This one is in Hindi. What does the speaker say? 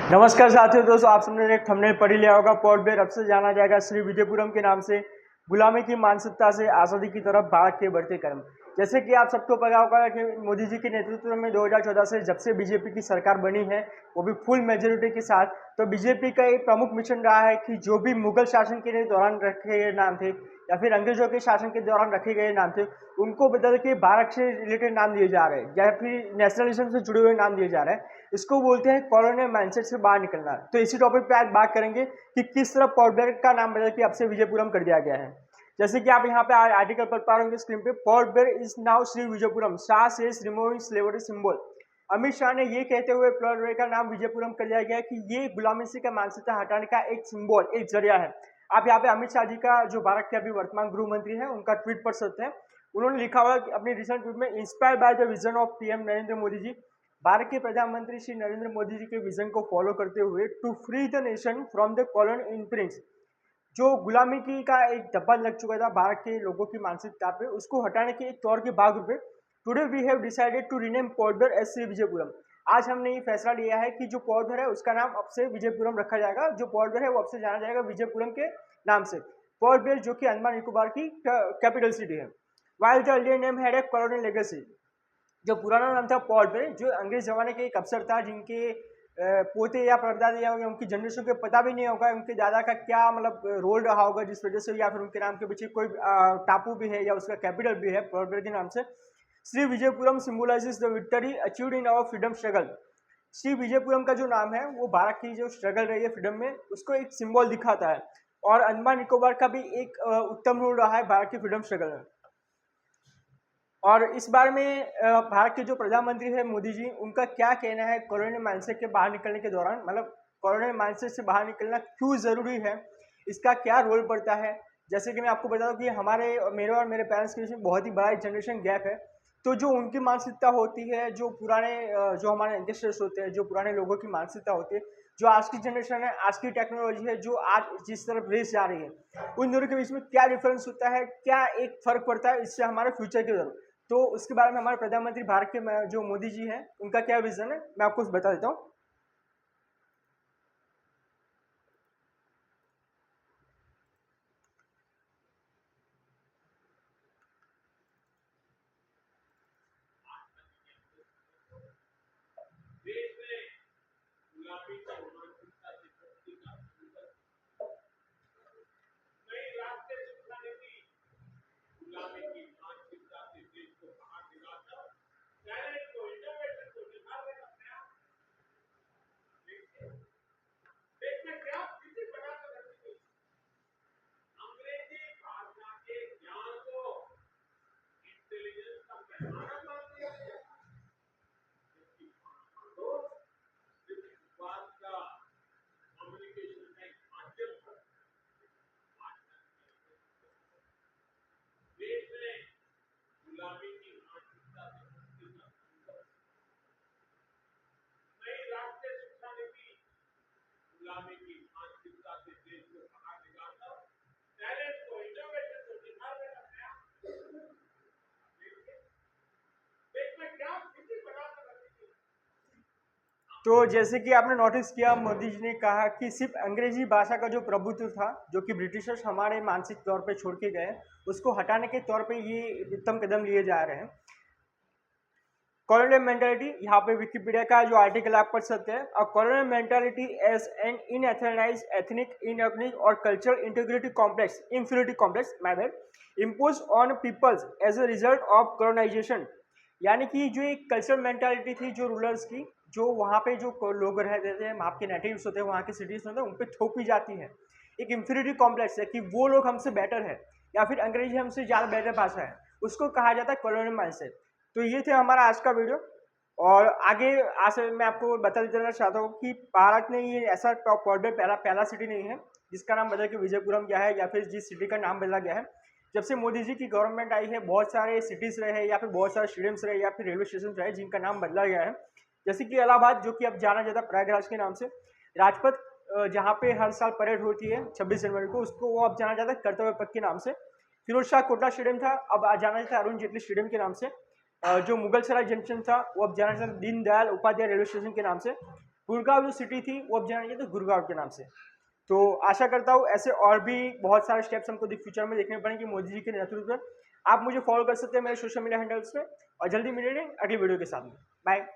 नमस्कार साथियों, दोस्तों आप सबने एक थंबनेल पढ़ ही लिया होगा। पोर्ट ब्लेयर अब से जाना जाएगा श्री विजयपुरम के नाम से। गुलामी की मानसिकता से आज़ादी की तरफ भारत के बढ़ते कदम। जैसे कि आप सबको पता होगा कि मोदी जी के नेतृत्व में 2014 से जब से बीजेपी की सरकार बनी है, वो भी फुल मेजोरिटी के साथ, तो बीजेपी का एक प्रमुख मिशन रहा है कि जो भी मुगल शासन के दौरान रखे गए नाम थे या फिर अंग्रेजों के शासन के दौरान रखे गए नाम थे, उनको बदल के भारत से रिलेटेड नाम दिए जा रहे हैं या फिर नेशनलिज्म से जुड़े हुए नाम दिए जा रहे हैं। इसको बोलते हैं कॉलोनियल माइंडसेट से बाहर निकलना। तो इसी टॉपिक पे आज बात करेंगे कि किस तरह पोर्ट ब्लेयर का नाम बदल के अब से विजयपुरम कर दिया गया है। जैसे कि आप यहाँ पे आर्टिकल पढ़ पा रहे होंगे स्क्रीन पे, port Blair is now Shri Vijayapuram, Shah says removing slavery symbol. Amit Shah ने ये कहते हुए पोर्ट ब्लेयर का नाम विजयपुरम कर दिया गया कि ये गुलामी से का मानसिकता हटाने का एक सिंबल, एक जरिया है। आप यहाँ पे अमित शाह जी का, जो भारत के अभी वर्तमान गृह मंत्री है, उनका ट्वीट पढ़ सकते हैं। उन्होंने लिखा हुआ अपनी रिसेंट ट्वीट में, inspired by the vision of PM Narendra Modi ji, Bharat के प्रधानमंत्री श्री नरेंद्र मोदी जी के विजन को फॉलो करते हुए, to free the nation from the colonial imprints, जो गुलामी की का एक धब्बा लग चुका था भारत के लोगों की मानसिकता पे, उसको हटाने के एक तौर के भाग रूप में today we have decided to rename Port Blair as Shri Vijayapuram. आज हमने ये फैसला लिया है कि जो पोर्ट ब्लेयर है उसका नाम अब से विजयपुरम रखा जाएगा। जो पोर्ट ब्लेयर है वो अब से जाना जाएगा विजयपुरम के नाम से। पोर्ट ब्लेयर जो कि अंडमान निकोबार की कैपिटल सिटी है। While the earlier name had a colonial legacy, जो पुराना नाम था पोर्ट ब्लेयर, जो अंग्रेज जमाने के एक अफसर था जिनके पोते या परदादे या उनकी जनरेशन को पता भी नहीं होगा उनके दादा का क्या मतलब रोल रहा होगा, जिस वजह से या फिर उनके नाम के पीछे कोई टापू भी है या उसका कैपिटल भी है पोर्ट ब्लेयर के नाम से। Shri Vijayapuram symbolises the victory achieved in our freedom struggle. Shri Vijayapuram का जो नाम है वो भारत की जो स्ट्रगल रही है फ्रीडम में, उसको एक सिंबल दिखाता है। और अंडमान निकोबार का भी एक उत्तम रोल रहा है भारत की फ्रीडम स्ट्रगल में। और इस बारे में भारत के जो प्रधानमंत्री है मोदी जी, उनका क्या कहना है कॉलोनियल माइंडसेट के बाहर निकलने के दौरान, मतलब कॉलोनियल माइंडसेट से बाहर निकलना क्यों ज़रूरी है, इसका क्या रोल पड़ता है। जैसे कि मैं आपको बता दूं कि मेरे और मेरे पेरेंट्स के बीच में बहुत ही बड़ा जनरेशन गैप है। तो जो उनकी मानसिकता होती है, जो पुराने जो हमारे एंसेस्टर्स होते हैं, जो पुराने लोगों की मानसिकता होती है, जो आज की जनरेशन है, आज की टेक्नोलॉजी है, जो आज जिस तरफ रेस जा रही है, उन दोनों के बीच में क्या डिफरेंस होता है, क्या एक फ़र्क पड़ता है इससे हमारे फ्यूचर की तरफ। तो उसके बारे में हमारे प्रधानमंत्री भारत के जो मोदी जी हैं, उनका क्या विजन है, मैं आपको बता देता हूँ। तो जैसे कि आपने नोटिस किया, मोदी जी ने कहा कि सिर्फ अंग्रेजी भाषा का जो प्रभुत्व था, जो कि ब्रिटिशर्स हमारे मानसिक तौर पे छोड़ के गए, उसको हटाने के तौर पे ये उत्तम कदम लिए जा रहे हैं। कॉलोनियल मेंटालिटी, यहाँ पे विकिपीडिया का जो आर्टिकल आप पढ़ सकते हैं। A colonial mentality as an inethnised ethnic inorganised और cultural integrity complex, inferiority complex my bad, impose on peoples as a result of colonisation. यानी कि जो एक कल्चरल मेंटालिटी थी जो रूलर्स की, जो वहाँ पे जो लोग रहते थे, वहाँ के नेटिव्स होते हैं, वहाँ के सिटीज होते हैं, उन पर थोपी जाती है। एक इंफीरियरिटी कॉम्प्लेक्स है कि वो लोग हमसे बेटर है या फिर अंग्रेजी हमसे ज़्यादा बेटर भाषा है, उसको कहा जाता है कॉलोनियल माइंडसेट। तो ये थे हमारा आज का वीडियो। और आगे आज मैं आपको बता देना चाहता हूँ कि भारत ने ये ऐसा पोर्ट ब्लेयर पहला सिटी नहीं है जिसका नाम बदल के विजयपुरम गया है या फिर जिस सिटी का नाम बदला गया है। जब से मोदी जी की गवर्नमेंट आई है, बहुत सारे सिटीज़ रहे या फिर बहुत सारे स्टेडियम्स रहे या फिर रेलवे स्टेशन रहे जिनका नाम बदला गया है। जैसे कि इलाहाबाद, जो कि अब जाना जाता है प्रयागराज के नाम से। राजपथ, जहाँ पे हर साल परेड होती है 26 जनवरी को, उसको वो अब जाना जाता है कर्तव्य पथ के नाम से। फिरोज शाह कोटला स्टेडियम था, अब जाना जाता है अरुण जेटली स्टेडियम के नाम से। जो मुगल सराय जंक्शन था वो अब जाना जाता है दीनदयाल उपाध्याय रेलवे स्टेशन के नाम से। गुड़गांव जो सिटी थी वो अब जाना जाता है गुड़गांव के नाम से। तो आशा करता हूँ ऐसे और भी बहुत सारे स्टेप्स हमको फ्यूचर में देखने पड़ेंगे मोदी जी के नेतृत्व में। आप मुझे फॉलो कर सकते हैं मेरे सोशल मीडिया हैंडल्स में और जल्दी मिलेंगे अगली वीडियो के साथ में। बाय।